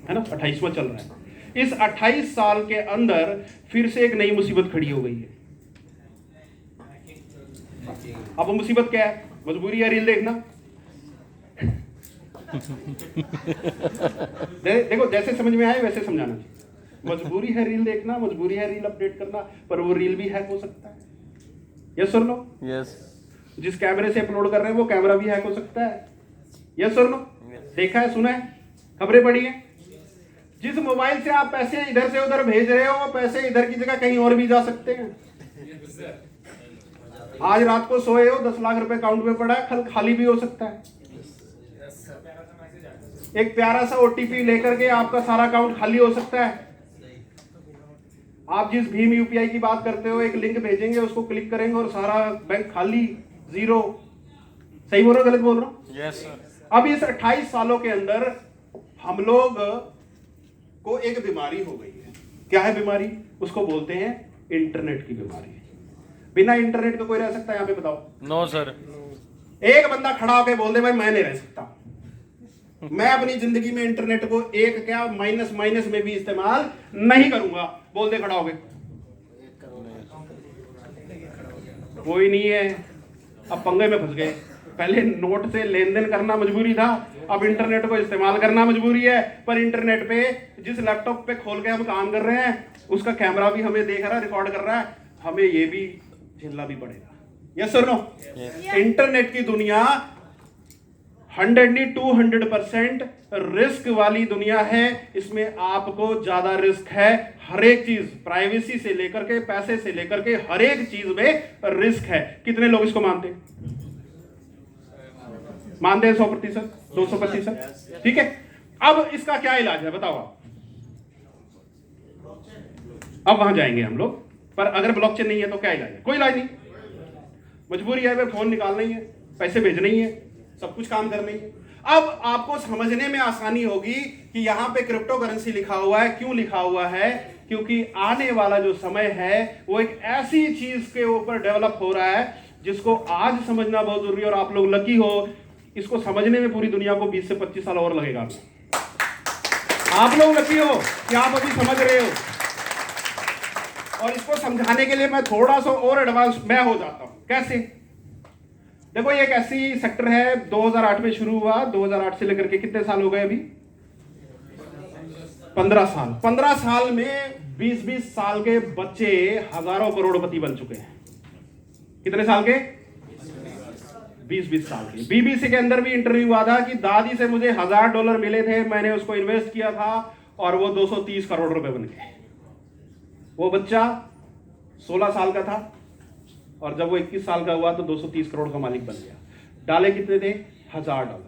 है ना, 28वां चल रहा है। इस 28 साल के अंदर फिर से एक नई मुसीबत खड़ी हो गई है। अब वो मुसीबत क्या है? मजबूरी है रील देखना। देखो, जैसे समझ में आए वैसे समझाना चाहिए। मजबूरी है रील देखना, मजबूरी है रील अपडेट करना, पर वो रील भी हैक हो सकता है। यस और नो? यस। जिस कैमरे से अपलोड कर रहे हैं वो कैमरा भी हैक हो सकता है। यस और नो? देखा है, सुना है, खबरें पढ़ी है। जिस मोबाइल से आप पैसे इधर से उधर भेज रहे हो, वो पैसे इधर की जगह कहीं और भी जा सकते हैं। आज रात को सोए हो, 10 लाख रुपए अकाउंट में पड़ा है, कल खाली भी हो सकता है। एक प्यारा सा ओटीपी लेकर के आपका सारा अकाउंट खाली हो सकता है। आप जिस भीम यूपीआई की बात करते हो, एक लिंक भेजेंगे, उसको क्लिक करेंगे और सारा बैंक खाली, जीरो। सही बोल रहा हूं, गलत बोल रहा हूं? Yes sir. अब इस 28 सालों के अंदर हम लोग को एक बीमारी हो गई है। क्या है बीमारी? उसको बोलते हैं इंटरनेट की बीमारी। बिना इंटरनेट के कोई रह सकता है यहाँ पे? बताओ। No sir. एक बंदा खड़ा होकर बोल दे भाई मैं नहीं रह सकता, मैं अपनी जिंदगी में इंटरनेट को एक क्या माइनस माइनस में भी इस्तेमाल नहीं करूंगा, बोल दे खड़ा होके। कोई नहीं है। अब पंगे में फंस गए। पहले नोट से लेन देन करना मजबूरी था, अब इंटरनेट को इस्तेमाल करना मजबूरी है। पर इंटरनेट पे जिस लैपटॉप पे खोल के हम काम कर रहे हैं, उसका कैमरा भी हमें देख रहा है, रिकॉर्ड कर रहा है, हमें ये भी झेलना भी पड़ेगा। यस और नो? इंटरनेट की दुनिया 200% रिस्क वाली दुनिया है। इसमें आपको ज्यादा रिस्क है। हर एक चीज, प्राइवेसी से लेकर के पैसे से लेकर के हर एक चीज में रिस्क है। कितने लोग इसको मानते हैं? मानते हैं 100%, 200%? ठीक है। अब इसका क्या इलाज है बताओ आप? अब वहां जाएंगे हम लोग। पर अगर ब्लॉकचेन नहीं है तो क्या इलाज है? कोई इलाज नहीं। मजबूरी है, फोन निकालना ही है, पैसे भेजना ही है, सब कुछ काम करना ही है। अब आपको समझने में आसानी होगी कि यहां पे क्रिप्टो करेंसी लिखा हुआ है। क्यों लिखा हुआ है? क्योंकि आने वाला जो समय है वो एक ऐसी चीज के ऊपर डेवलप हो रहा है जिसको आज समझना बहुत जरूरी है। और आप लोग लकी हो, इसको समझने में पूरी दुनिया को 20 से 25 साल और लगेगा। आप लोग लकी हो कि आप अभी समझ रहे हो। और इसको समझाने के लिए मैं थोड़ा सा और एडवांस मैं हो जाता हूं। कैसे? देखो, ये एक ऐसी सेक्टर है, 2008 में शुरू हुआ। 2008 से लेकर के कितने साल हो गए अभी? 15 साल। 15 साल में 20-20 साल के बच्चे हजारों करोड़पति बन चुके हैं। कितने साल के? 20-20 साल के। बीबीसी के अंदर भी इंटरव्यू हुआ था कि दादी से मुझे $1000 मिले थे, मैंने उसको इन्वेस्ट किया था और वो 230 करोड़ रुपए बन गए। वो बच्चा 16 साल का था और जब वो 21 साल का हुआ तो 230 करोड़ का मालिक बन गया। डाले कितने थे? $1000।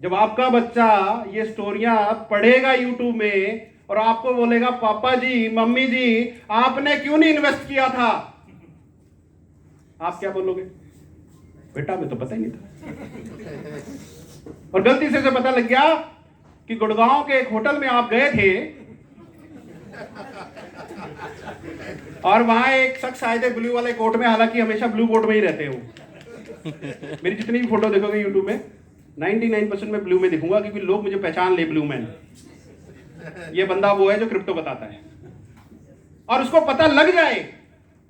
जब आपका बच्चा ये स्टोरियां पढ़ेगा यूट्यूब में और आपको बोलेगा पापा जी, मम्मी जी, आपने क्यों नहीं इन्वेस्ट किया था, आप क्या बोलोगे? बेटा मैं तो पता ही नहीं था। और गलती से पता लग गया कि गुड़गांव के एक होटल में आप गए थे और वहां एक शख्स आए थे ब्लू वाले कोट में, हालांकि हमेशा ब्लू कोट में ही रहते हो। मेरी जितनी भी फोटो देखोगे यूट्यूब में 99% में ब्लू में दिखूंगा, क्योंकि लोग मुझे पहचान ले, ब्लू मैन, ये बंदा वो है जो क्रिप्टो बताता है। और उसको पता लग जाए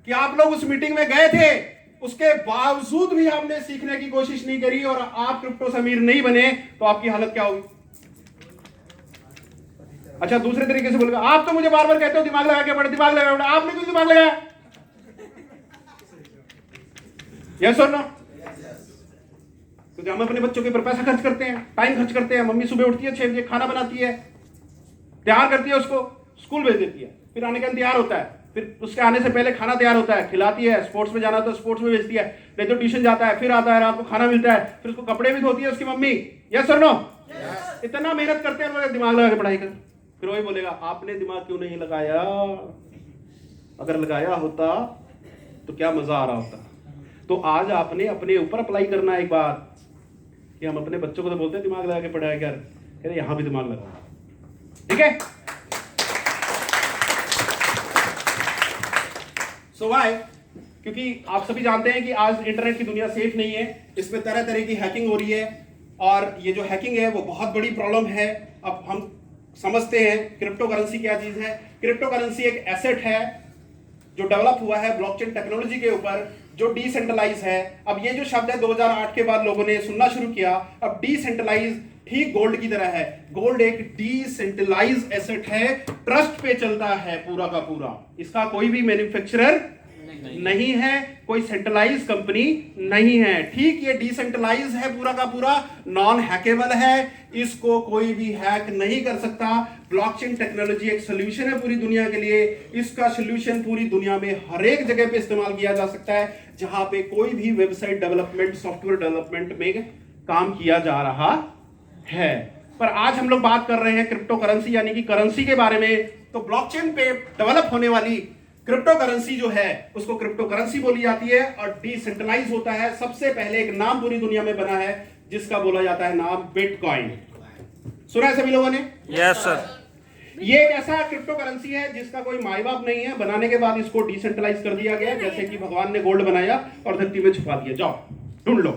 कि आप लोग उस मीटिंग में गए थे, उसके बावजूद भी आपने सीखने की कोशिश नहीं करी और आप क्रिप्टो से अमीर नहीं बने, तो आपकी हालत क्या होगी? अच्छा, दूसरे तरीके से बोलेगा, आप तो मुझे बार बार कहते हो दिमाग लगा के पढ़े, दिमाग लगा के पढ़े, आपने क्यों दिमाग लगाया? यस और नो? क्योंकि हम अपने बच्चों के ऊपर पैसा खर्च करते हैं, टाइम खर्च करते हैं। मम्मी सुबह उठती है 6 बजे, खाना बनाती है, तैयार करती है, उसको स्कूल भेज देती है, फिर आने के बाद तैयार होता है, फिर उसके आने से पहले खाना तैयार होता है, खिलाती है, स्पोर्ट्स में जाना तो स्पोर्ट्स में भेजती है, नहीं तो ट्यूशन जाता है, फिर आता है, रात को खाना मिलता है, फिर उसको कपड़े भी धोती है उसकी मम्मी। यस और नो? इतना मेहनत करते हैं, दिमाग लगा के पढ़ाई कर। फिर वही बोलेगा आपने दिमाग क्यों नहीं लगाया? अगर लगाया होता तो क्या मजा आ रहा होता। तो आज आपने अपने ऊपर अप्लाई करना एक बात, कि हम अपने बच्चों को तो बोलते हैं दिमाग लगा के पढ़ाया कर, कह रहे यहां भी दिमाग लगा। ठीक है? So why? क्योंकि आप सभी जानते हैं कि आज इंटरनेट की दुनिया सेफ नहीं है, इसमें तरह तरह की हैकिंग हो रही है और ये जो हैकिंग है वो बहुत बड़ी प्रॉब्लम है। अब हम समझते हैं क्रिप्टो करेंसी क्या चीज है। क्रिप्टो करेंसी एक एसेट है जो डेवलप हुआ है ब्लॉकचेन टेक्नोलॉजी के ऊपर, जो डिसेंट्रलाइज है। अब ये जो शब्द है 2008 के बाद लोगों ने सुनना शुरू किया। अब डिसेंट्रलाइज ठीक गोल्ड की तरह है। गोल्ड एक डिसेंट्रलाइज एसेट है, ट्रस्ट पे चलता है पूरा का पूरा। इसका कोई भी मैन्युफैक्चरर नहीं है, कोई सेंट्रलाइज कंपनी नहीं है। ठीक, ये डिसेंट्रलाइज है पूरा का पूरा, नॉन हैकेबल है, इसको कोई भी हैक नहीं कर सकता। ब्लॉकचेन टेक्नोलॉजी एक सोल्यूशन है पूरी दुनिया के लिए। इसका सोल्यूशन पूरी दुनिया में हर एक जगह पे इस्तेमाल किया जा सकता है जहां पे कोई भी वेबसाइट डेवलपमेंट, सॉफ्टवेयर डेवलपमेंट में काम किया जा रहा है। पर आज हम लोग बात कर रहे हैं क्रिप्टो करेंसी यानी कि करेंसी के बारे में। तो ब्लॉकचेन पे डेवलप होने वाली क्रिप्टो करेंसी जो है उसको क्रिप्टो करेंसी बोली जाती है और डिसेंट्रलाइज होता है। सबसे पहले एक नाम पूरी दुनिया में बना है जिसका बोला जाता है नाम बिटकॉइन। सुना है सभी लोगों ने? Yes sir. ये एक ऐसा क्रिप्टो करेंसी है जिसका कोई माई बाप नहीं है। बनाने के बाद इसको डिसेंट्रलाइज कर दिया गया, जैसे कि भगवान ने गोल्ड बनाया और धरती में छुपा दिया। जाओ ढूंढ लो,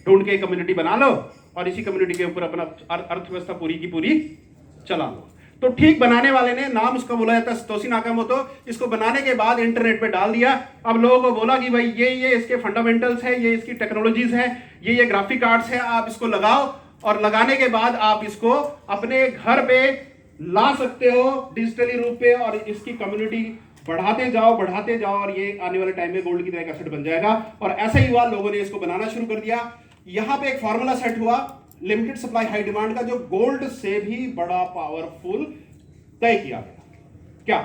ढूंढ के कम्युनिटी बना लो और इसी कम्युनिटी के ऊपर अपना अर्थव्यवस्था पूरी की पूरी चला लो। तो ठीक बनाने वाले ने, नाम उसका बोला जाता है सतोशी नाकामोटो, इसको बनाने के बाद इंटरनेट पे डाल दिया। अब लोगों को बोला कि भाई ये इसके फंडामेंटल्स है, ये इसकी टेक्नोलॉजीज है, ये ग्राफिक आर्ट्स है, आप इसको लगाओ और लगाने के बाद आप इसको अपने घर पे ला सकते हो डिजिटली रूप पे और इसकी कम्युनिटी बढ़ाते जाओ और ये आने वाले टाइम में गोल्ड की तरह का एसेट बन जाएगा। और ऐसा ही हुआ, लोगों ने इसको बनाना शुरू कर दिया। यहां पे एक फॉर्मूला सेट हुआ लिमिटेड सप्लाई हाई डिमांड का, जो गोल्ड से भी बड़ा पावरफुल तय किया गया। क्या?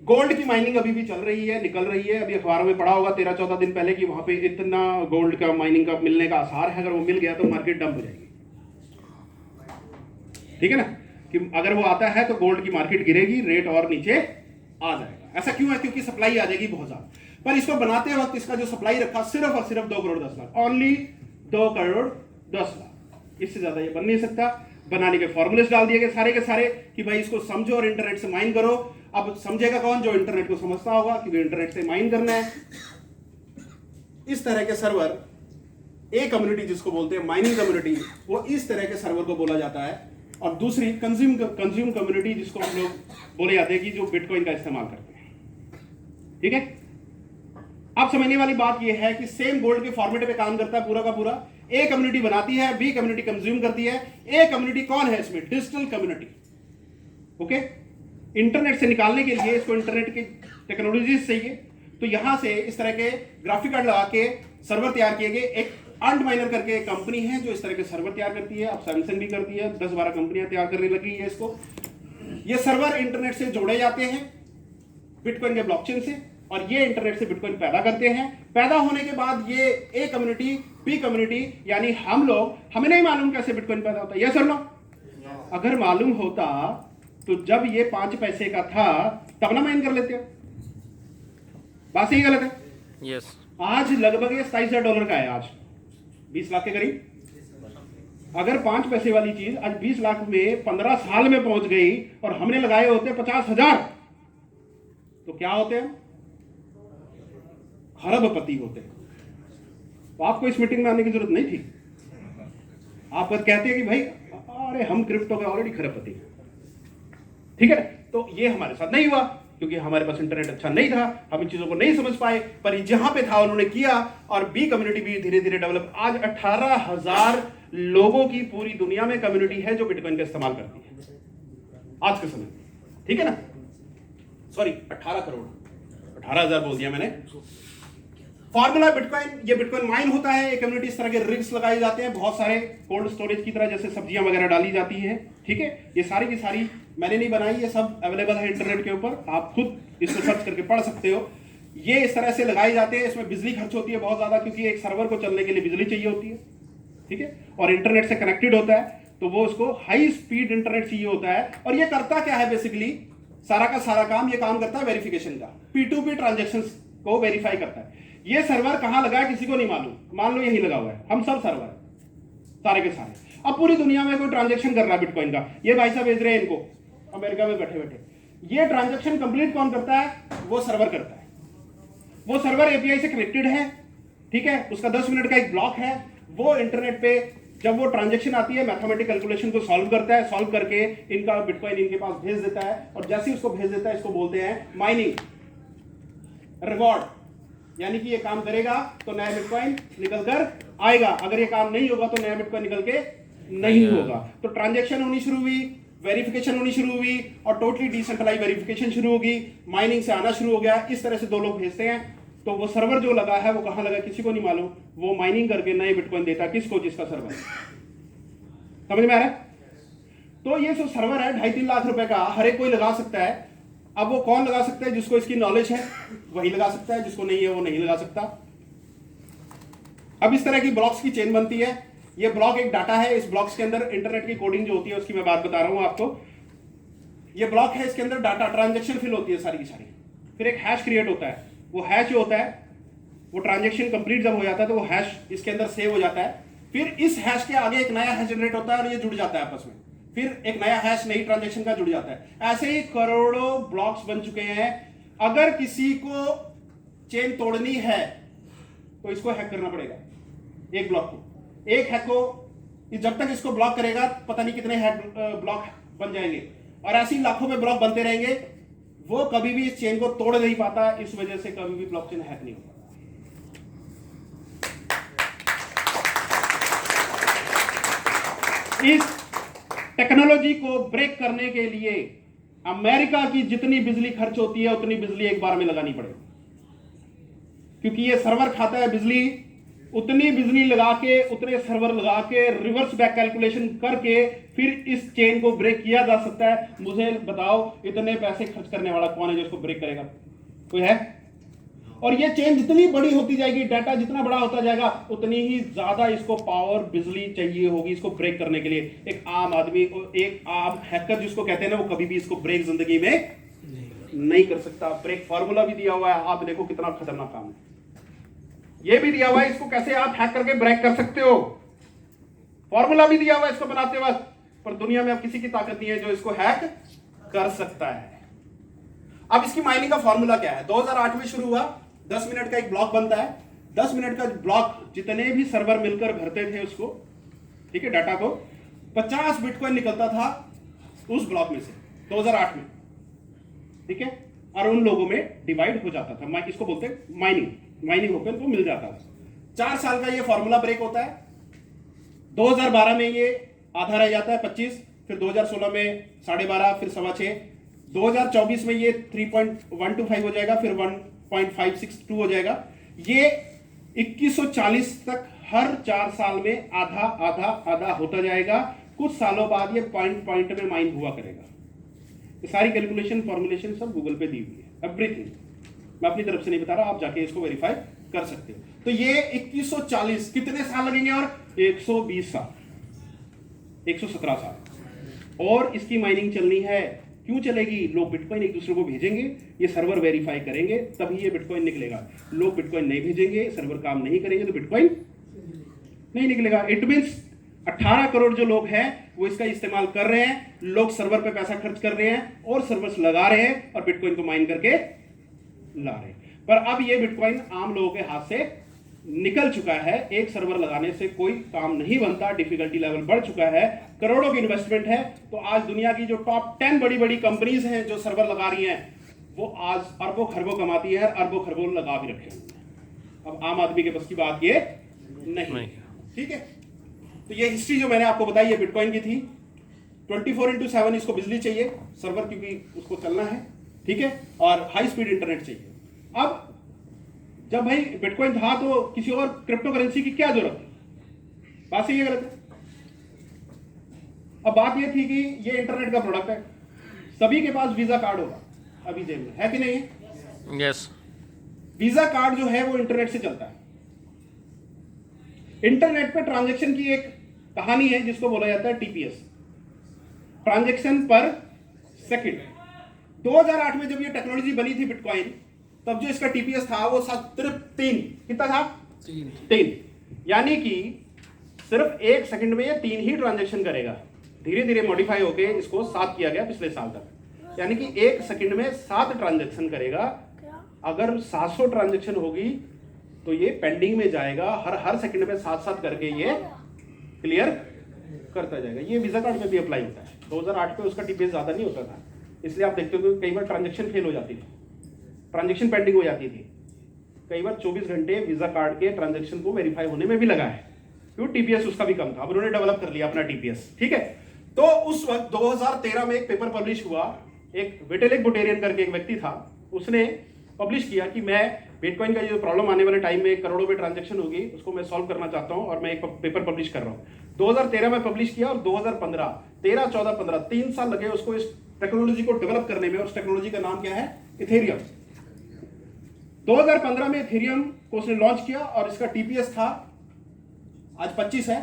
गोल्ड की माइनिंग अभी भी चल रही है, निकल रही है। अभी अखबारों में पढ़ा होगा 13-14 दिन पहले कि वहां पे इतना गोल्ड का माइनिंग का मिलने का आसार है। अगर वो मिल गया तो मार्केट डंप हो जाएगी। ठीक है ना, कि अगर वो आता है तो गोल्ड की मार्केट गिरेगी, रेट और नीचे आ जाएगा। ऐसा क्यों है? क्योंकि सप्लाई आ जाएगी बहुत ज्यादा। पर इसको बनाते वक्त इसका जो सप्लाई रखा सिर्फ और सिर्फ 2 करोड़ 10 लाख, ओनली 2 करोड़ 10 लाख, इससे ज्यादा ये बन नहीं सकता। बनाने के फॉर्मूलेस डाल दिए गए सारे के सारे कि भाई इसको समझो और इंटरनेट से माइन करो। अब समझेगा कौन? जो इंटरनेट को समझता होगा कि वो इंटरनेट से माइन करना है। इस तरह के सर्वर, एक कम्युनिटी जिसको बोलते हैं माइनिंग कम्युनिटी, वो इस तरह के सर्वर को बोला जाता है। और दूसरी कंज्यूम कम्युनिटी जिसको हम लोग बोले जाते हैं कि जो बिटकॉइन का इस्तेमाल करते हैं। ठीक है, अब समझने वाली बात यह है कि सेम गोल्ड के फॉर्मेट पे काम करता है पूरा का पूरा। ए कम्युनिटी बनाती है, बी कम्युनिटी कंज्यूम करती है। ए कम्युनिटी कौन है इसमें? Digital community. ओके, इंटरनेट से निकालने के लिए इसको इंटरनेट की टेक्नोलॉजी चाहिए, तो यहां से इस तरह के ग्राफिक कार्ड लगा के सर्वर तैयार किए गए। एक अर्न माइनर करके एक कंपनी है जो इस तरह के सर्वर तैयार करती है। अब सैमसंग भी करती है, 10-12 कंपनियां तैयार करने लगी है इसको। ये सर्वर इंटरनेट से जोड़े जाते हैं बिटकॉइन के ब्लॉकचेन से और ये इंटरनेट से बिटकॉइन पैदा करते हैं। पैदा होने के बाद ये ए कम्युनिटी, बी कम्युनिटी यानी हम लोग, हमें नहीं मालूम कैसे बिटकॉइन पैदा होता है। ये सर लो, अगर मालूम होता तो जब ये 5 पैसे का था तब ना माइन कर लेते हो। बात सही गलत है? यस। आज लगभग ये $27,000 का है, आज 20 लाख के करीब। अगर 5 पैसे वाली चीज आज 20 लाख में 15 साल में पहुंच गई और हमने लगाए होते 50,000, तो क्या होते हैं? खरबपति होते हैं। तो आपको इस मीटिंग में आने की जरूरत नहीं थी। आप बस कहते हैं कि भाई अरे हम क्रिप्टो के ऑलरेडी खरबपति हैं। ठीक है, तो ये हमारे साथ नहीं हुआ क्योंकि हमारे पास इंटरनेट अच्छा नहीं था, हम इन चीजों को नहीं समझ पाए। पर जहां पे था उन्होंने किया और बी कम्युनिटी भी धीरे धीरे डेवलप। आज 18,000 लोगों की पूरी दुनिया में कम्युनिटी है जो बिटकॉइन का इस्तेमाल करती है आज के समय। ठीक है ना, सॉरी 18 करोड़, 18,000 बोल दिया मैंने। फॉर्मूला बिटकॉइन, ये बिटकॉइन माइन होता है। एक कम्युनिटी इस तरह के रिग्स लगाए जाते हैं, बहुत सारे कोल्ड स्टोरेज की तरह, जैसे सब्जियां वगैरह डाली जाती हैं। ठीक है, ये सारी की सारी मैंने नहीं बनाई, ये सब अवेलेबल है इंटरनेट के ऊपर, आप खुद इसको सर्च करके पढ़ सकते हो। ये इस तरह से लगाए जाते हैं। इसमें बिजली खर्च होती है बहुत ज्यादा, क्योंकि एक सर्वर को चलने के लिए बिजली चाहिए होती है। ठीक है, और इंटरनेट से कनेक्टेड होता है तो वो उसको हाई स्पीड इंटरनेट चाहिए होता है। और ये करता क्या है? बेसिकली सारा का सारा काम ये काम करता है वेरिफिकेशन का, P2P ट्रांजेक्शन को वेरीफाई करता है। ये सर्वर कहां लगा है किसी को नहीं मालूम, मान लो यही लगा हुआ है, हम सब सर्वर सारे के सारे। अब पूरी दुनिया में कोई ट्रांजैक्शन कर रहा है बिटकॉइन का, ये भाई साहब भेज रहे हैं इनको अमेरिका में बैठे बैठे, ये ट्रांजैक्शन कंप्लीट कौन करता है? वो सर्वर करता है। वो सर्वर एपीआई से कनेक्टेड है। ठीक है, उसका 10 मिनट का एक ब्लॉक है, वो इंटरनेट पे जब वो ट्रांजैक्शन आती है मैथमेटिकल कैलकुलेशन को सॉल्व करता है, सॉल्व करके इनका बिटकॉइन इनके पास भेज देता है, और जैसे ही उसको भेज देता है इसको बोलते हैं माइनिंग रिवॉर्ड, यानी कि ये काम करेगा तो नया बिटकॉइन निकल कर आएगा, अगर ये काम नहीं होगा तो नया बिटकॉइन निकल के नहीं होगा। तो ट्रांजैक्शन होनी शुरू हुई, वेरिफिकेशन होनी शुरू हुई, और टोटली डिसेंट्रलाइज वेरिफिकेशन शुरू होगी, माइनिंग से आना शुरू हो गया। इस तरह से दो लोग भेजते हैं, तो वो सर्वर जो लगा है वो कहां लगा किसी को नहीं मालूम, वो माइनिंग करके नए बिटकॉइन देता किसको, जिसका सर्वर। समझ में आ रहा है? तो ये जो सर्वर है 2.5-3 लाख रुपए का, हर एक कोई लगा सकता है। अब वो कौन लगा सकता है? जिसको इसकी नॉलेज है वही लगा सकता है, जिसको नहीं है वो नहीं लगा सकता। अब इस तरह की ब्लॉक्स की चेन बनती है। ये ब्लॉक एक डाटा है, इस ब्लॉक्स के अंदर इंटरनेट की कोडिंग जो होती है उसकी मैं बात बता रहा हूं आपको। ये ब्लॉक है, इसके अंदर डाटा ट्रांजैक्शन फिल होती है सारी की सारी, फिर एक हैश क्रिएट होता है। वो हैश जो होता है वो ट्रांजैक्शन कंप्लीट जब हो जाता है तो वो हैश इसके अंदर सेव हो जाता है। फिर इस हैश के आगे एक नया हैश जनरेट होता है और ये जुड़ जाता है आपस में, फिर एक नया हैश नई ट्रांजैक्शन का जुड़ जाता है। ऐसे ही करोड़ों ब्लॉक्स बन चुके हैं। अगर किसी को चेन तोड़नी है तो इसको हैक करना पड़ेगा, एक ब्लॉक को। एक हैक को जब तक इसको ब्लॉक करेगा पता नहीं कितने हैक ब्लॉक बन जाएंगे, और ऐसे ही लाखों में ब्लॉक बनते रहेंगे। वो कभी भी इस चेन को तोड़ नहीं पाता, इस वजह से कभी भी ब्लॉकचेन हैक नहीं होता। इस टेक्नोलॉजी को ब्रेक करने के लिए अमेरिका की जितनी बिजली खर्च होती है उतनी बिजली एक बार में लगानी पड़ेगी, क्योंकि ये सर्वर खाता है बिजली। उतनी बिजली लगा के, उतने सर्वर लगा के, रिवर्स बैक कैलकुलेशन करके फिर इस चेन को ब्रेक किया जा सकता है। मुझे बताओ इतने पैसे खर्च करने वाला कौन है जो इसको ब्रेक करेगा? कोई है? और ये चेन जितनी बड़ी होती जाएगी, डाटा जितना बड़ा होता जाएगा, उतनी ही ज्यादा इसको पावर, बिजली चाहिए होगी इसको ब्रेक करने के लिए। एक आम आदमी, एक आम हैकर जिसको कहते हैं ना, वो कभी भी इसको ब्रेक जिंदगी में नहीं कर सकता। ब्रेक फॉर्मूला भी दिया हुआ है, आप देखो कितना खतरनाक काम है। ये भी दिया हुआ है इसको कैसे आप हैक करके ब्रेक कर सकते हो, फॉर्मूला भी दिया हुआ है इसको बनाते वक्त। पर दुनिया में अब किसी की ताकत नहीं है जो इसको हैक कर सकता है। अब इसकी माइनिंग का फॉर्मूला क्या है? 2008 में शुरू हुआ, 10 मिनट का एक ब्लॉक बनता है। 10 मिनट का ब्लॉक जितने भी सर्वर मिलकर भरते थे उसको, ठीक है, डाटा को, 50 बिटकॉइन निकलता था उस ब्लॉक में से 2008 में, ठीक है। और उन लोगों में डिवाइड हो जाता था, इसको बोलते हैं माइनिंग होकर तो मिल जाता था। 4 साल का ये फॉर्मूला ब्रेक होता है। 2012 में ये आधा रह जाता है 25, फिर 2016 में 12.5, फिर 6.25, 2024 में ये 3.125 हो जाएगा, फिर 1.562 हो जाएगा। ये 2140 तक हर 4 साल में आधा आधा आधा होता जाएगा। कुछ सालों बाद ये पॉइंट में माइन हुआ करेगा। ये सारी कैलकुलेशन फॉर्मुलेशन सब गूगल पे दी हुई है, एवरीथिंग। मैं अपनी तरफ से नहीं बता रहा, आप जाके इसको वेरीफाई कर सकते हो। तो ये 2140 कितने साल लगेंगे? और 120 साल, 117 साल और इसकी माइनिंग चलनी है। क्यों चलेगी? लोग बिटकॉइन एक दूसरे को भेजेंगे, ये सर्वर वेरीफाई करेंगे, तभी ये बिटकॉइन निकलेगा। लोग बिटकॉइन नहीं भेजेंगे, सर्वर काम नहीं करेंगे, तो बिटकॉइन नहीं निकलेगा। इट मीन्स 18 करोड़ जो लोग हैं वो इसका इस्तेमाल कर रहे हैं, लोग सर्वर पे पैसा खर्च कर रहे हैं और सर्वर्स लगा रहे हैं और बिटकॉइन को माइन करके ला रहे हैं। पर अब ये बिटकॉइन आम लोगों के हाथ से निकल चुका है। एक सर्वर लगाने से कोई काम नहीं बनता, डिफिकल्टी लेवल बढ़ चुका है, करोड़ों की इन्वेस्टमेंट है। तो आज दुनिया की जो टॉप 10 बड़ी बड़ी कंपनीज हैं जो सर्वर लगा रही हैं, वो आज अरबों खरबों कमाती है, अरबों खरबों लगा भी रखे हैं। अब आम आदमी के बस की बात ये नहीं, ठीक है। तो ये हिस्ट्री जो मैंने आपको बताई ये बिटकॉइन की थी। 24/7 इसको बिजली चाहिए सर्वर, क्योंकि उसको चलना है, ठीक है, और हाई स्पीड इंटरनेट चाहिए। अब जब भाई बिटकॉइन था तो किसी और क्रिप्टो करेंसी की क्या जरूरत है? बात सही है गलत है? अब बात यह थी कि ये इंटरनेट का प्रोडक्ट है, सभी के पास वीजा कार्ड होगा अभी जेब में, है कि नहीं है? यस। वीजा कार्ड जो है वो इंटरनेट से चलता है। इंटरनेट पे ट्रांजैक्शन की एक कहानी है जिसको बोला जाता है टीपीएस, ट्रांजैक्शन पर सेकंड। 2008 में जब ये टेक्नोलॉजी बनी थी बिटकॉइन, तब जो इसका टीपीएस था वो सिर्फ 3, कितना था? 3। यानी कि सिर्फ 1 सेकंड में ये 3 ही ट्रांजैक्शन करेगा। धीरे धीरे मॉडिफाई होके इसको 7 किया गया पिछले साल तक, यानी कि 1 सेकंड में 7 ट्रांजैक्शन करेगा। अगर 700 ट्रांजैक्शन होगी तो ये पेंडिंग में जाएगा, हर सेकंड में 7-7 करके ये क्लियर करता जाएगा। ये वीजा कार्ड में भी अप्लाई होता है। 2008 पे उसका टीपीएस ज्यादा नहीं होता था, इसलिए आप देखते हो कि कई बार ट्रांजेक्शन फेल हो जाती थी, ट्रांजेक्शन पेंडिंग हो जाती थी। कई बार 24 घंटे वीजा कार्ड के ट्रांजेक्शन को वेरीफाई होने में भी लगा है, क्योंकि टीपीएस उसका भी कम था। अब उन्होंने डेवलप कर लिया अपना टीपीएस, ठीक है। तो उस वक्त 2013 में एक पेपर पब्लिश हुआ, एक विटेलिक बुटेरियन करके एक व्यक्ति था, उसने पब्लिश किया कि मैं बिटकॉइन का जो प्रॉब्लम आने वाले टाइम में करोड़ों में ट्रांजेक्शन होगी उसको मैं सॉल्व करना चाहता हूं और मैं एक पेपर पब्लिश कर रहा हूं। 2013 में पब्लिश किया और 2015, 13, 14, 15 3 साल लगे उसको इस टेक्नोलॉजी को डेवलप करने में। और उस टेक्नोलॉजी का नाम क्या है? इथेरियम। 2015 में इथेरियम को उसने लॉन्च किया और इसका टीपीएस था, आज 25 है,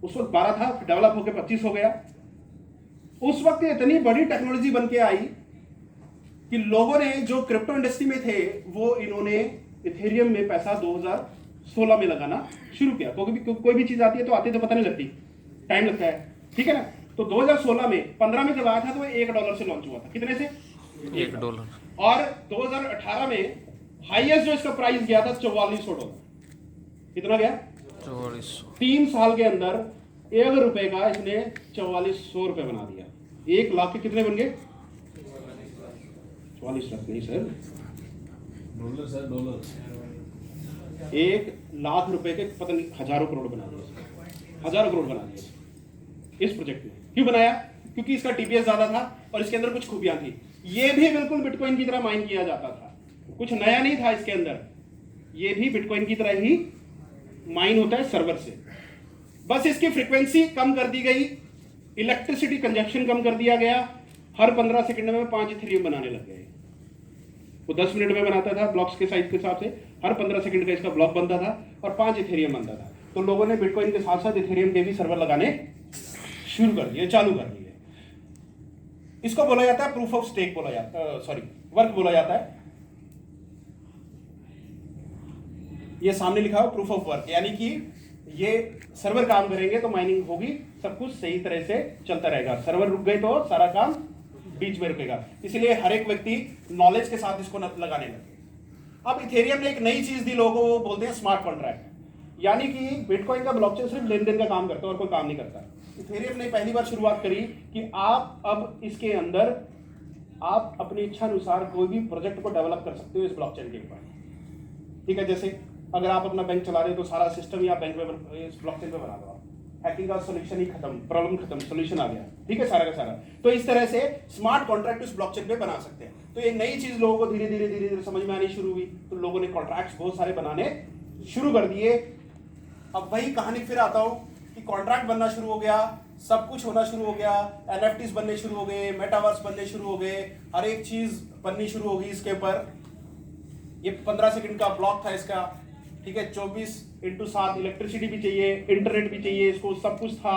उस वक्त 12 था, डेवलप होकर 25 हो गया। उस वक्त इतनी बड़ी टेक्नोलॉजी बन के आई कि लोगों ने जो क्रिप्टो इंडस्ट्री में थे वो इन्होंने इथेरियम में पैसा 2016 में लगाना शुरू किया। कोई भी चीज आती है तो आती तो पता नहीं लगती, टाइम लगता है, ठीक है ना। तो 2016 में 15 में जब आया था तो $1 से लॉन्च हुआ था। कितने से? $1। और 2018 में हाईएस्ट जो इसका प्राइस गया था $4400। कितना गया? 4400। 3 साल के अंदर ₹1 का इसने ₹4400 बना दिया। 1 लाख के कितने बन गए? 44 लाख नहीं सर, डॉलर। 1 लाख रुपए के पता नहीं हजारों करोड़ बना दिए, हजारों करोड़ बना दिए इस प्रोजेक्ट में। क्यों बनाया? क्योंकि इसका टीपीएस ज्यादा था और इसके अंदर कुछ खूबियां थी। ये भी बिल्कुल बिटकॉइन की तरह माइन किया जाता था, कुछ नया नहीं था इसके अंदर। ये भी बिटकॉइन की तरह ही माइन होता है सर्वर से, बस इसकी फ्रीक्वेंसी कम कर दी गई, इलेक्ट्रिसिटी कंजप्शन कम कर दिया गया। हर 15 सेकंड में 5 इथेरियम बनाने लग गए। वो 10 मिनट में बनाता था ब्लॉक्स के साइज के हिसाब से, हर 15 सेकंड का इसका ब्लॉक बनता था और 5 इथेरियम बनता था। तो लोगों ने बिटकॉइन के साथ साथ इथेरियम के भी सर्वर लगाने शुरू कर दिए, चालू कर दिए। इसको बोला जाता है प्रूफ ऑफ स्टेक, बोला जाता है, सॉरी वर्क बोला जाता है। ये सामने लिखा है प्रूफ ऑफ वर्क, यानी कि ये सर्वर काम करेंगे तो माइनिंग होगी, सब कुछ सही तरह से चलता रहेगा। सर्वर रुक गए तो सारा काम बीच में रुकेगा। इसलिए हर एक व्यक्ति नॉलेज के साथ इसको लगाने लगे। अब इथेरियम ने एक नई चीज दी लोगों को, बोलते हैं स्मार्ट कॉन्ट्रैक्ट, यानी कि बिटकॉइन का ब्लॉकचेन सिर्फ लेन देन का काम करता है और कोई काम नहीं करता। इथेरियम ने पहली बार शुरुआत करी कि आप अब इसके अंदर आप अपनी इच्छा अनुसार कोई भी प्रोजेक्ट को डेवलप कर सकते हो इस ब्लॉकचेन के ऊपर, ठीक है। जैसे अगर आप अपना बैंक चला रहे हो तो सारा सिस्टम ही आप बैंक में इस ब्लॉकचेन पे बना दो, हैकिंग का सॉल्यूशन ही खत्म, प्रॉब्लम खत्म, सॉल्यूशन आ गया, ठीक है, सारा का सारा। तो इस तरह से स्मार्ट कॉन्ट्रैक्ट इस ब्लॉकचेन पे बना सकते हैं। तो ये नई चीज लोगों को धीरे धीरे समझ में आनी शुरू हुई, तो लोगों ने कॉन्ट्रैक्ट्स बहुत सारे बनाने शुरू कर दिए। अब वही कहानी फिर आता हूं कि कॉन्ट्रैक्ट बनना शुरू हो गया, सब कुछ होना शुरू हो गया, एनएफटीज बनने शुरू हो गए, मेटावर्स बनने शुरू हो गए, हर एक चीज बननी शुरू होगी इसके ऊपर। ये 15 सेकंड का ब्लॉक था इसका, ठीक है, 24/7 इलेक्ट्रिसिटी भी चाहिए, इंटरनेट भी चाहिए, इसको सब कुछ था।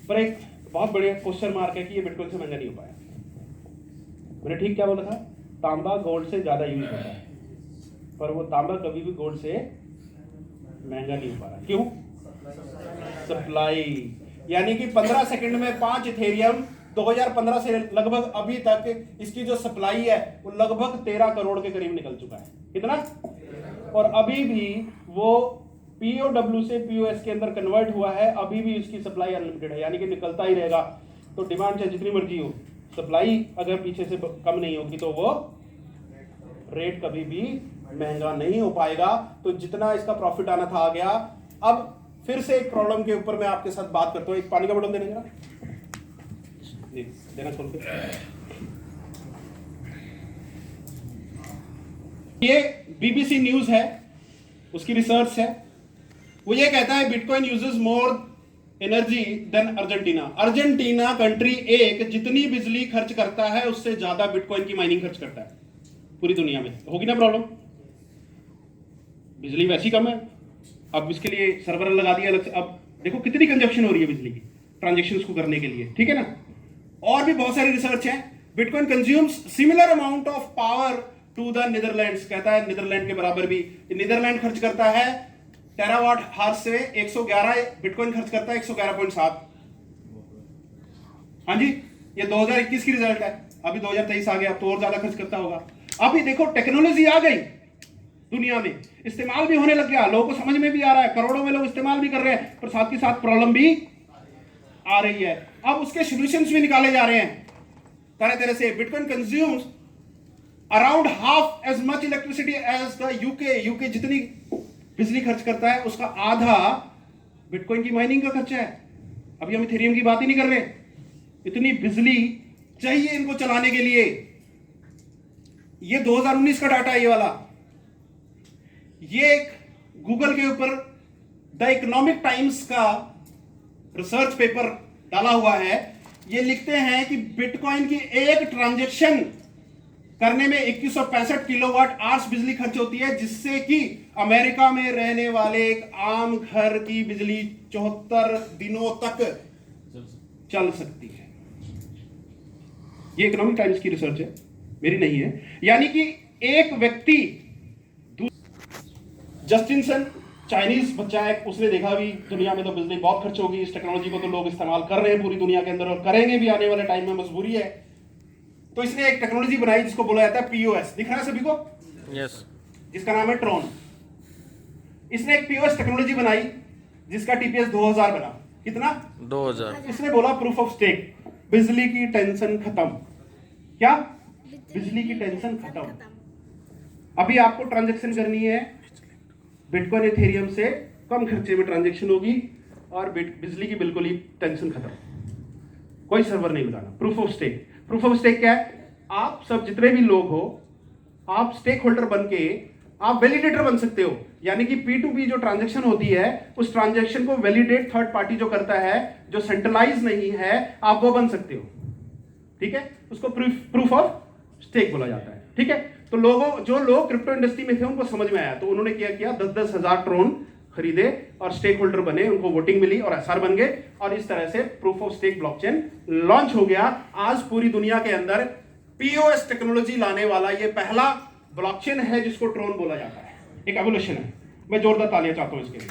पर एक बहुत बड़े क्वेश्चन मार्क है कि ये बिटकॉइन से महंगा नहीं हो पाया। मैंने ठीक क्या बोला था? तांबा गोल्ड से ज्यादा यूज होता है, पर वो तांबा कभी भी गोल्ड से महंगा नहीं हो पा रहा। क्यों? सप्लाई, यानी कि 15 सेकंड में 5 इथेरियम 2015 से लगभग अभी तक इसकी जो सप्लाई है वो लगभग 13 करोड़ के करीब निकल चुका है। कितना? और अभी भी वो POW से POS के अंदर कन्वर्ट हुआ है, अभी भी इसकी सप्लाई अनलिमिटेड है, यानी कि निकलता ही रहेगा। तो डिमांड चाहे जितनी मर्जी हो, सप्लाई अगर पीछे से कम नहीं होगी तो वो रेट कभी भी महंगा नहीं हो पाएगा। तो जितना इसका प्रॉफिट आना था आ गया। अब फिर से एक प्रॉब्लम के ऊपर मैं आपके साथ बात करता हूं। एक पानी का बोतल देने जरा, देना खोल के। ये BBC न्यूज है, उसकी रिसर्च है। वो ये कहता है bitcoin uses more energy than Argentina. Argentina country एक जितनी बिजली खर्च करता है उससे ज्यादा बिटकॉइन की माइनिंग खर्च करता है पूरी दुनिया में। होगी ना प्रॉब्लम? बिजली वैसी कम है, अब इसके लिए सर्वर लगा दिया अलग से। अब देखो कितनी कंजप्शन हो रही है बिजली की ट्रांजेक्शंस को करने के लिए, ठीक है ना। और भी बहुत सारी रिसर्च है। Bitcoin consumes similar amount of power to the Netherlands, कहता है नीदरलैंड के बराबर भी नीदरलैंड खर्च करता है टेरावाट हार से 111, बिटकॉइन खर्च करता है 111.7। हाँ जी, ये 2021 की रिजल्ट है, अभी 2023 आ गया, तो और ज्यादा खर्च करता होगा। अभी देखो टेक्नोलॉजी आ गई, दुनिया में, इस्तेमाल भी होने लग गया, लोगों को समझ में भी आ रहा है, करोड़ों में लोग इस्तेमाल भी कर रहे हैं, पर साथ के साथ प्रॉब्लम भी आ रही है। अब उसके सॉल्यूशंस भी निकाले जा रहे हैं तरह तरह से। Bitcoin consumes around half as much electricity as the UK जितनी बिजली खर्च करता है उसका आधा बिटकॉइन की माइनिंग का खर्चा है। अभी हम इथेरियम की बात ही नहीं कर रहे। इतनी बिजली चाहिए इनको चलाने के लिए। ये 2019 का डाटा है ये वाला। ये एक गूगल के ऊपर द इकोनॉमिक टाइम्स का रिसर्च पेपर डाला हुआ है। ये लिखते हैं कि बिटकॉइन की एक ट्रांजैक्शन करने में 2165 किलोवाट आवर्स बिजली खर्च होती है, जिससे कि अमेरिका में रहने वाले एक आम घर की बिजली 74 दिनों तक चल सकती है। ये इकोनॉमिक टाइम्स की रिसर्च है, मेरी नहीं है। यानी कि एक व्यक्ति, जस्टिनसन चाइनीज बच्चा है, उसने देखा भी दुनिया में तो बिजली बहुत खर्च होगी, इस टेक्नोलॉजी को तो लोग इस्तेमाल कर रहे हैं पूरी दुनिया के अंदर और करेंगे भी आने वाले टाइम में, मजबूरी है। तो इसने एक टेक्नोलॉजी बनाई जिसको बोला जाता है पीओएस। दिख रहा है सभी को? यस। जिसका नाम है ट्रोन। इसने एक पीओएस टेक्नोलॉजी बनाई जिसका टीपीएस 2000 बना। कितना? 2000। इसने बोला प्रूफ ऑफ स्टेक, बिजली की टेंशन खत्म। क्या? बिजली की टेंशन खत्म। अभी आपको ट्रांजैक्शन करनी है बिटकॉइन इथेरियम से कम खर्चे में ट्रांजैक्शन होगी और बिजली की बिल्कुल ही टेंशन खत्म, कोई सर्वर नहीं लगाना। Proof of stake. Proof of stake क्या है? आप सब जितने भी लोग हो, आप स्टेक होल्डर बन के आप वैलिडेटर बन सकते हो। यानी कि P2P जो ट्रांजैक्शन होती है उस ट्रांजैक्शन को वैलिडेट थर्ड पार्टी जो करता है, जो सेंट्रलाइज नहीं है, आप वो बन सकते हो। ठीक है, उसको प्रूफ ऑफ स्टेक बोला जाता है। ठीक है, तो जो लोग क्रिप्टो इंडस्ट्री में थे उनको समझ में आया, तो उन्होंने क्या किया, 10-10 हजार ट्रोन खरीदे और स्टेक होल्डर बने, उनको वोटिंग मिली और एसआर बन गए और इस तरह से proof of stake blockchain launch हो गया। आज पूरी दुनिया के अंदर पीओएस टेक्नोलॉजी लाने वाला ये पहला ब्लॉकचेन है जिसको ट्रोन बोला जाता है। एक एवोल्यूशन है। मैं जोरदार तालियां चाहता हूं इसके लिए।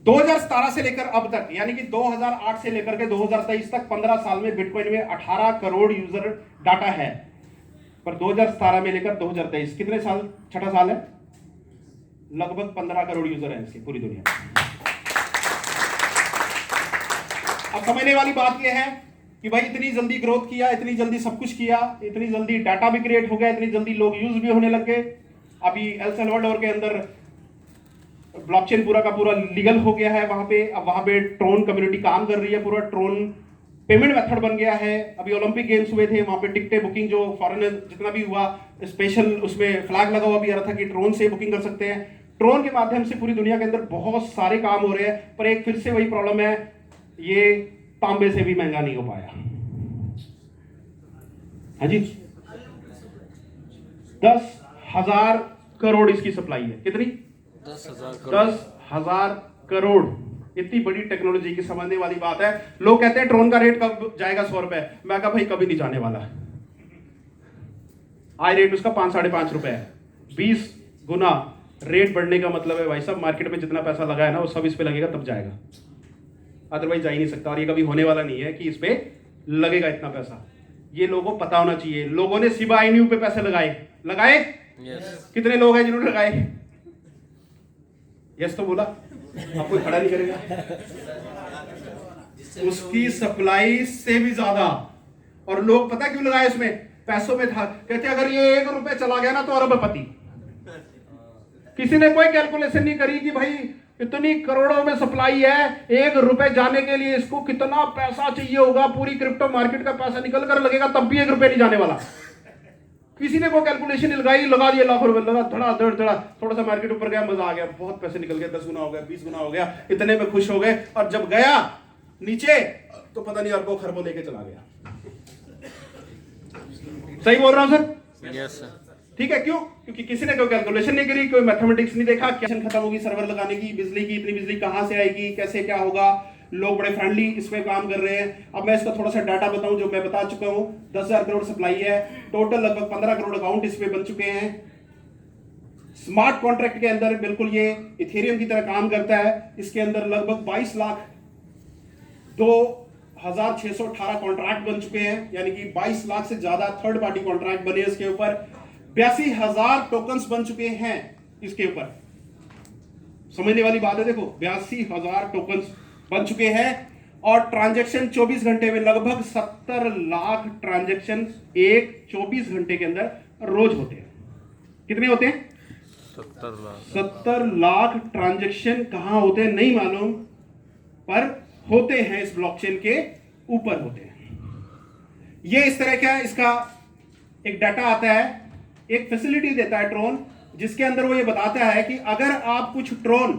2017 से लेकर अब तक, यानी कि 2008 से लेकर के 2023 तक 15 साल में बिटकॉइन में 18 करोड़ यूजर डाटा है। पर 2017 में लेकर 2023 कितने साल, छठा साल है, लगभग 15 करोड़ यूजर हैं इसके पूरी दुनिया में। अब समझने वाली बात यह है कि भाई इतनी जल्दी ग्रोथ किया, इतनी जल्दी सब कुछ किया, इतनी जल्दी डाटा भी क्रिएट हो गया, इतनी जल्दी लोग यूज भी होने लग गए। अभी एल सल्वाडोर के अंदर ब्लॉकचेन पूरा का पूरा लीगल हो गया है वहां पे। अब वहां पे ट्रोन कम्युनिटी काम कर रही है, पूरा ट्रोन पेमेंट मेथड बन गया है। अभी ओलंपिक गेम्स हुए थे, वहां पे टिकटें बुकिंग जो फॉरेनर जितना भी हुआ, स्पेशल उसमें फ्लैग लगा हुआ भी आ रहा था कि ट्रोन से बुकिंग कर सकते हैं। ट्रोन के माध्यम से पूरी दुनिया के अंदर बहुत सारे काम हो रहे हैं। पर एक फिर से वही प्रॉब्लम है, ये तांबे से भी महंगा नहीं हो पाया। हाँ जी, 10,000 करोड़ इसकी सप्लाई है। कितनी? 10,000 करोड़। इतनी बड़ी टेक्नोलॉजी की समझने वाली बात है। लोग कहते हैं ट्रोन का रेट कब जाएगा 100 रुपए। मैं कहा भाई कभी नहीं जाने वाला। आज रेट उसका 5-5.5 रुपए है। 20 गुना रेट बढ़ने का मतलब है भाई साहब, मार्केट में जितना पैसा लगा है ना वो सब इस पे लगेगा तब जाएगा, अदरवाइज जा ही नहीं सकता। और ये कभी होने वाला नहीं है कि इस पे लगेगा इतना पैसा। ये लोगों को पता होना चाहिए। लोगों ने शिबा इनू पे पैसे लगाए यस। कितने लोग हैं जिन्होंने लगाए? यस तो बोला, आप कोई खड़ा नहीं करेगा। उसकी सप्लाई से भी ज्यादा। और लोग पता क्यों लगाए? उसमें पैसों में था। कहते अगर ये 1 रुपए चला गया ना तो अरबपति। किसी ने कोई कैलकुलेशन नहीं करी कि भाई इतनी करोड़ों में सप्लाई है, 1 रुपए जाने के लिए इसको कितना पैसा चाहिए होगा। पूरी क्रिप्टो मार्केट का पैसा निकल कर लगेगा तब भी 1 रुपए नहीं जाने वाला। किसी ने कोई कैलकुलेशन नहीं लगाई, लगा दिया लाखों रुपए, लगा धड़ा, थोड़ा सा मार्केट ऊपर गया, मजा आ गया, बहुत पैसे निकल गए, 10 गुना हो गया, 20 गुना हो गया, इतने में खुश हो गए। और जब गया नीचे तो पता नहीं अरबों खरबों लेके चला गया। सही बोल रहा हूं सर? Yes sir. ठीक है, क्यों? क्योंकि किसी ने कोई कैलकुलेशन नहीं करी, कोई मैथमेटिक्स नहीं देखा। कैसे खत्म होगी सर्वर लगाने की, बिजली की, इतनी बिजली कहां से आएगी, कैसे क्या होगा। लोग बड़े फ्रेंडली इस पे काम कर रहे हैं। अब मैं इसका थोड़ा सा डाटा बताऊं जो मैं बता चुका हूं। 10,000 करोड़ सप्लाई है, टोटल लगभग 15 करोड़ अकाउंट इस पे बन चुके हैं। स्मार्ट कॉन्ट्रैक्ट के अंदर बिल्कुल ये इथेरियम की तरह काम करता है। इसके अंदर लगभग 22 लाख 2 22,618 कॉन्ट्रैक्ट बन चुके हैं, यानी कि 22 लाख से ज्यादा थर्ड पार्टी कॉन्ट्रैक्ट बने इसके ऊपर। 82,000 टोकन्स बन चुके हैं इसके ऊपर। समझने वाली बात है, देखो 82,000 टोकन्स बन चुके हैं और ट्रांजैक्शन 24 घंटे में लगभग 70 लाख ट्रांजैक्शन एक 24 घंटे के अंदर रोज होते हैं। कितने होते हैं? 70 लाख ट्रांजैक्शन। कहां होते हैं नहीं मालूम, पर होते हैं इस ब्लॉकचेन के ऊपर होते हैं। ये इस तरह का इसका एक डाटा आता है, एक फैसिलिटी देता है ट्रोन, जिसके अंदर वो ये बताता है कि अगर आप कुछ ट्रोन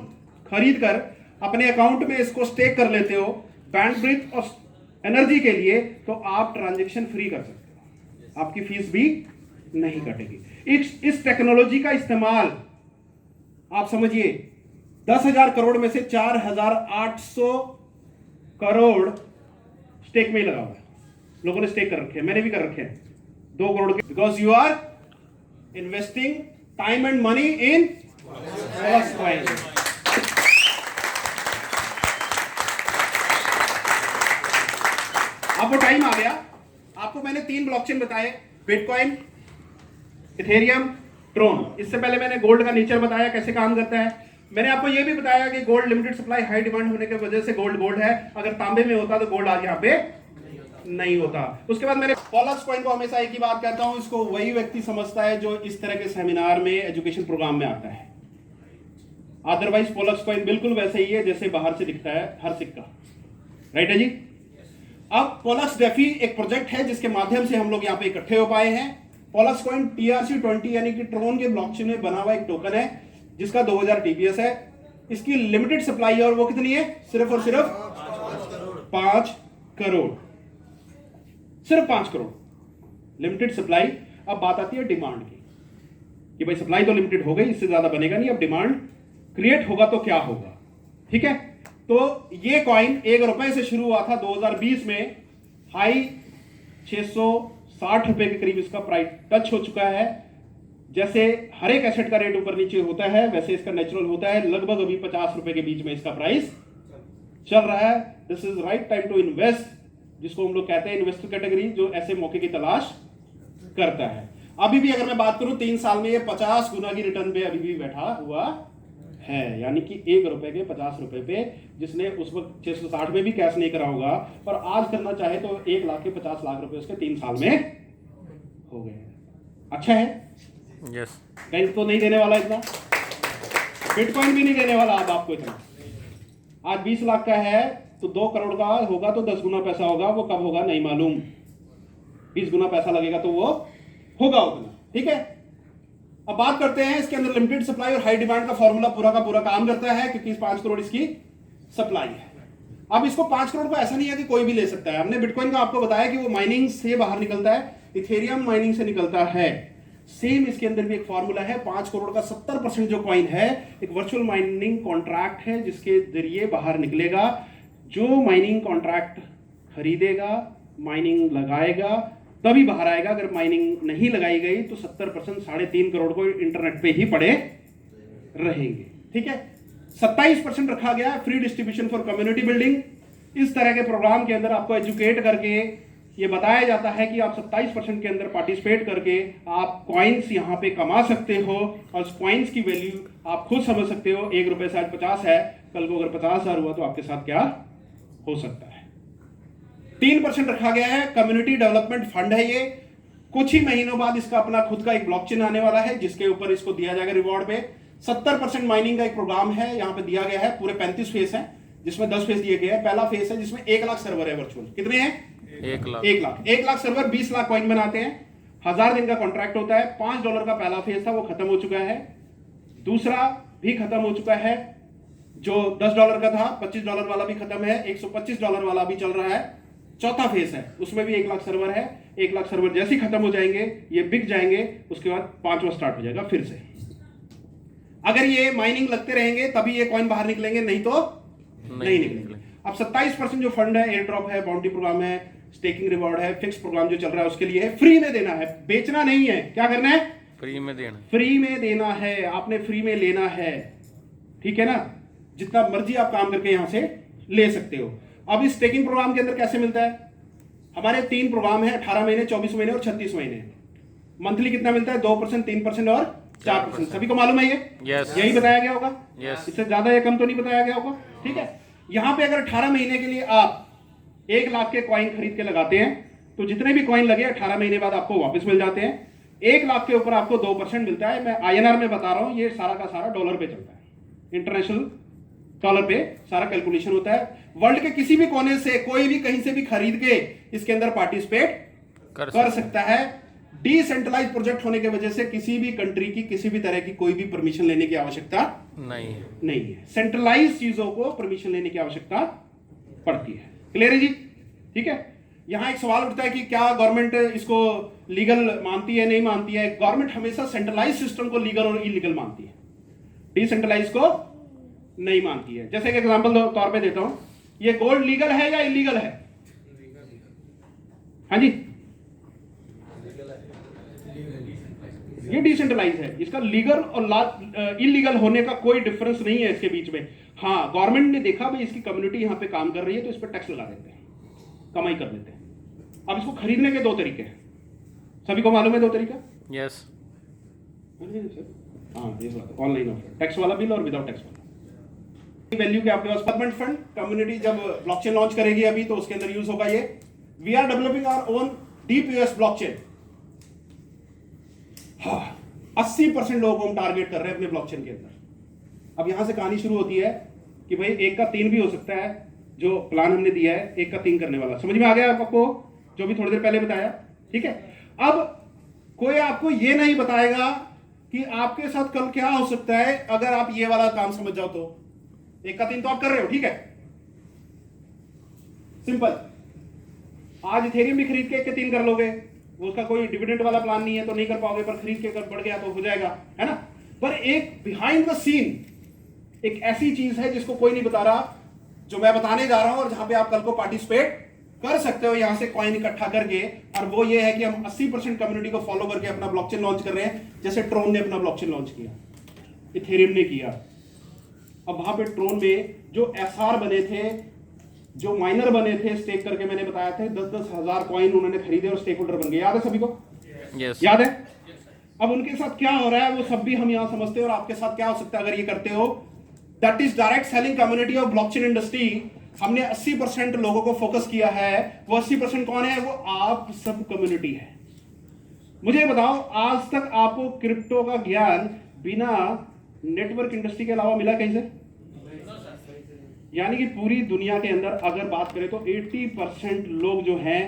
खरीद कर अपने अकाउंट में इसको स्टेक कर लेते हो बैंडविड्थ और एनर्जी के लिए, तो आप ट्रांजैक्शन फ्री कर सकते हो, आपकी फीस भी नहीं कटेगी। इस टेक्नोलॉजी का इस्तेमाल आप समझिए 10,000 करोड़ में से 4,800 करोड़ स्टेक में ही लगा हुआ है। लोगों ने स्टेक कर रखे हैं, मैंने भी कर रखे हैं 2 करोड़ के, because you are investing time and money in Polux coin. अब वो टाइम आ गया, आपको मैंने 3 ब्लॉकचेन बताए, बिटकॉइन, इथेरियम, ट्रोन। इससे पहले मैंने गोल्ड का नेचर बताया कैसे काम करता है। मैंने आपको यह भी बताया कि gold limited supply high demand होने की वजह से गोल्ड है, अगर तांबे में होता तो गोल्ड आज यहाँ पे नहीं होता। उसके बाद मैंने पोलक्स कॉइन को हमेशा एक ही बात कहता हूं, इसको वही व्यक्ति समझता है जो इस तरह के सेमिनार में, एजुकेशन प्रोग्राम में आता है। अदरवाइज पोलक्स कॉइन बिल्कुल वैसे ही है जैसे बाहर से दिखता है हर सिक्का। राइट है जी। अब पोलक्स डेफी एक प्रोजेक्ट है जिसके माध्यम से हम लोग यहाँ पे इकट्ठे हो पाए हैं। पोलक्स कॉइन TRC20 यानी कि ट्रोन के ब्लॉकचेन में बना हुआ एक टोकन है जिसका 2000 TPS है। इसकी लिमिटेड सप्लाई है और वो कितनी है? सिर्फ और सिर्फ 5 करोड़, सिर्फ 5 करोड़ लिमिटेड सप्लाई। अब बात आती है डिमांड की कि भाई सप्लाई तो लिमिटेड हो गई, इससे ज्यादा बनेगा नहीं, अब डिमांड क्रिएट होगा तो क्या होगा। ठीक है, तो ये कॉइन 1 रुपए से शुरू हुआ था 2020 में, हाई 660 रुपए के करीब इसका प्राइस टच हो चुका है। जैसे हर एक एसेट का रेट ऊपर नीचे होता है वैसे इसका नेचुरल होता है, लगभग अभी 50 रुपए के बीच में इसका प्राइस चल रहा है। This is right time to invest, जिसको हम लोग कहते हैं इन्वेस्टर कैटेगरी, जो ऐसे मौके की तलाश करता है। अभी भी अगर मैं बात करूं 3 साल में ये 50 गुना की रिटर्न पे अभी भी बैठा हुआ है, यानी कि 1 रुपए के 50 रुपए पे, जिसने उस वक्त 660 में भी कैश नहीं करा होगा और आज करना चाहे तो 1 लाख के 50 लाख रुपए उसके 3 साल में हो गए। अच्छा है, यस। बैंक तो नहीं देने वाला इतना, बिटकॉइन भी नहीं देने वाला अब आपको इतना। आज 20 लाख का है तो 2 करोड़ का होगा तो 10 गुना पैसा होगा, वो कब होगा नहीं मालूम, 20 गुना पैसा लगेगा तो वो होगा उतना। ठीक है, अब बात करते हैं इसके अंदर लिमिटेड सप्लाई और हाई डिमांड का फॉर्मूला पूरा का पूरा काम करता है, क्योंकि 5 करोड़ इसकी सप्लाई है। अब इसको 5 करोड़ को ऐसा नहीं है कि कोई भी ले सकता है। हमने बिटकॉइन का आपको बताया कि वो माइनिंग से बाहर निकलता है, इथेरियम माइनिंग से निकलता है। सेम इसके अंदर भी एक फॉर्मूला है। 5 करोड़ का 70% जो कॉइन है एक वर्चुअल माइनिंग कॉन्ट्रैक्ट है जिसके जरिए बाहर निकलेगा। जो माइनिंग कॉन्ट्रैक्ट खरीदेगा, माइनिंग लगाएगा, तभी बाहर आएगा। अगर माइनिंग नहीं लगाई गई तो 70% 3.5 करोड़ को इंटरनेट पे ही पड़े रहेंगे। ठीक है, 27% रखा गया free distribution for community building. इस तरह के प्रोग्राम के अंदर आपको एजुकेट करके ये बताया जाता है कि आप 27% के अंदर पार्टिसिपेट करके आप कॉइन्स यहाँ पे कमा सकते हो और उस कॉइन्स की वैल्यू आप खुद समझ सकते हो। 1 रुपए से आज 50 है, कल को अगर 50,000 हुआ तो आपके साथ क्या हो सकता है। 3% रखा गया है, कम्युनिटी डेवलपमेंट फंड है ये। कुछ ही महीनों बाद इसका अपना खुद का एक ब्लॉकचेन आने वाला है जिसके ऊपर इसको दिया जाएगा रिवॉर्ड पे। 70% माइनिंग का एक प्रोग्राम है, यहाँ पे दिया गया है। पूरे 35 फेस है जिसमें 10 फेस दिए गए हैं। पहला फेस है जिसमें 1 लाख सर्वर है वर्चुअल। कितने हैं? 1 लाख सर्वर 20 लाख कॉइन बनाते हैं। 1000 दिन का कॉन्ट्रैक्ट होता है। $5 का पहला फेज था, वो खत्म हो चुका है। दूसरा भी खत्म हो चुका है, जो $10 का था। $25 वाला भी खत्म है, $125 वाला भी चल रहा है। चौथा फेज है, उसमें भी 1 लाख सर्वर है। 1 लाख सर्वर जैसे ही खत्म हो जाएंगे, ये बिक जाएंगे, उसके बाद 5वां स्टार्ट हो जाएगा फिर से। अगर ये माइनिंग लगते रहेंगे तभी ये कॉइन बाहर निकलेंगे, नहीं तो नहीं निकलेंगे। अब 27% जो फंड है, एयर ड्रॉप है, बाउंटी प्रोग्राम है, स्टेकिंग रिवॉर्ड है, फिक्स प्रोग्राम जो चल रहा है उसके लिए है। फ्री में देना है, बेचना नहीं है। क्या करना है? फ्री में देना। फ्री में देना है, आपने फ्री में लेना है। ठीक है ना, जितना मर्जी आप काम करके यहां से ले सकते हो। अब इस स्टेकिंग प्रोग्राम के अंदर कैसे मिलता है? हमारे 3 प्रोग्राम है, 18 महीने, 24 महीने और 36 महीने। मंथली कितना मिलता है? 2%, 3% और 4%। सभी को मालूम है ये? Yes. यही बताया गया होगा? Yes. इससे ज्यादा या कम तो नहीं बताया गया होगा। ठीक है, यहाँ पे अगर 18 महीने के लिए आप 1 लाख के कॉइन खरीद के लगाते हैं तो जितने भी कॉइन लगे 18 महीने बाद आपको वापस मिल जाते हैं। 1 लाख के ऊपर आपको 2% मिलता है। मैं INR में बता रहा हूं, ये सारा का सारा डॉलर पे चलता है, इंटरनेशनल डॉलर पे सारा कैलकुलेशन होता है। वर्ल्ड के किसी भी कोने से कोई भी कहीं से भी खरीद के इसके अंदर पार्टिसिपेट कर सकता है। डिसेंट्रलाइज प्रोजेक्ट होने की वजह से किसी भी कंट्री की किसी भी तरह की कोई भी परमिशन लेने की आवश्यकता नहीं है। सेंट्रलाइज चीजों को परमिशन लेने की आवश्यकता पड़ती है। क्लियर है जी? ठीक है, यहां एक सवाल उठता है कि क्या गवर्नमेंट इसको लीगल मानती है, नहीं मानती है? गवर्नमेंट हमेशा सेंट्रलाइज सिस्टम को लीगल और इलीगल मानती है, डिसेंट्रलाइज को नहीं मानती है। जैसे एक एग्जांपल तौर पे देता हूं, ये गोल्ड लीगल है या इलीगल है? हाँ जी, ये डिसेंट्रलाइज है। इसका लीगल और इलीगल होने का कोई डिफरेंस नहीं है इसके बीच में। हाँ, गवर्नमेंट ने देखा भाई इसकी कम्युनिटी यहां पे काम कर रही है तो इस पर टैक्स लगा देते हैं, कमाई कर लेते हैं। अब इसको खरीदने के 2 तरीके हैं, सभी को मालूम है 2 तरीका? यस। हाँ, ये ऑनलाइन ऑफर, टैक्स वाला बिल और विदाउट टैक्स वाला। वैल्यू के आपके पास डेवलपमेंट फंड, कम्युनिटी जब ब्लॉकचेन लॉन्च करेगी अभी तो उसके अंदर यूज होगा ये। We are developing our own DPoS blockchain. हाँ, 80% लोगों को हम टारगेट कर रहे हैं अपने ब्लॉकचेन के अंदर। अब यहां से कहानी शुरू होती है कि भाई 1 का 3 भी हो सकता है, जो प्लान हमने दिया है 1 का 3 करने वाला। समझ में आ गया आपको जो भी थोड़ी देर पहले बताया? ठीक है, अब कोई आपको ये नहीं बताएगा कि आपके साथ कल क्या हो सकता है अगर आप ये वाला काम समझ जाओ तो। 1 का 3 तो आप कर रहे हो, ठीक है, सिंपल। आज इथेरियम भी खरीद के 1 के 3 कर लोगे, उसका कोई डिविडेंड वाला प्लान नहीं है तो नहीं कर पाओगे, पर खरीद के अगर बढ़ गया तो हो जाएगा, है ना? पर एक बिहाइंड द सीन एक ऐसी चीज है जिसको कोई नहीं बता रहा, जो मैं बताने जा रहा हूं और जहां पे आप कल को पार्टिसिपेट कर सकते हो यहां से कॉइन इकट्ठा करके। और वो ये है कि हम 80% कम्युनिटी को फॉलो करके अपना ब्लॉकचेन लॉन्च कर रहे हैं, जैसे ट्रोन ने अपना ब्लॉकचेन लॉन्च किया, इथेरियम ने किया। अब वहां पे ट्रोन में जो SR बने थे, जो माइनर बने थे, स्टेक करके मैंने बताया थे 10-10 हजार कॉइन उन्होंने खरीदे और स्टेक होल्डर बन गए। याद है सभी को? याद है? अब उनके साथ क्या हो रहा है वो सब भी हम यहां समझते हैं, और आपके साथ क्या हो सकता है अगर ये करते हो। That is direct selling community of blockchain industry. हमने 80% लोगों को फोकस किया है। वो 80% कौन है? वो आप सब कम्युनिटी है। मुझे बताओ, आज तक आपको क्रिप्टो का ज्ञान बिना नेटवर्क इंडस्ट्री के अलावा मिला कहीं से? यानी कि पूरी दुनिया के अंदर अगर बात करें तो 80% लोग जो हैं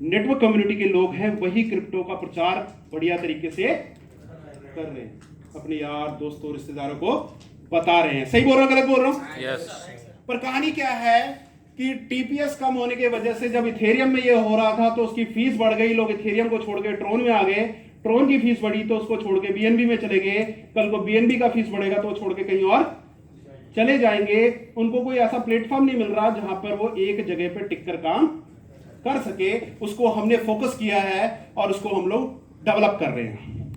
नेटवर्क कम्युनिटी के लोग हैं, वही क्रिप्टो का प्रचार बढ़िया तरीके से कर रहे हैं, अपने यार दोस्तों रिश्तेदारों को बता रहे हैं। सही बोल रहा हूं, गलत बोल रहा हूं? यस। पर कहानी क्या है कि TPS कम होने की वजह से जब इथेरियम में ये हो रहा था तो उसकी फीस बढ़ गई, लोग इथेरियम को छोड़ के ट्रोन में आ गए। ट्रोन की फीस बढ़ी तो उसको छोड़ के BNB में चले गए। कल को BNB का फीस बढ़ेगा तो छोड़ के कहीं और चले जाएंगे। उनको कोई ऐसा प्लेटफॉर्म नहीं मिल रहा जहां पर वो एक जगह पर टिक कर काम कर सके। उसको हमने फोकस किया है और उसको हम लोग डेवलप कर रहे हैं।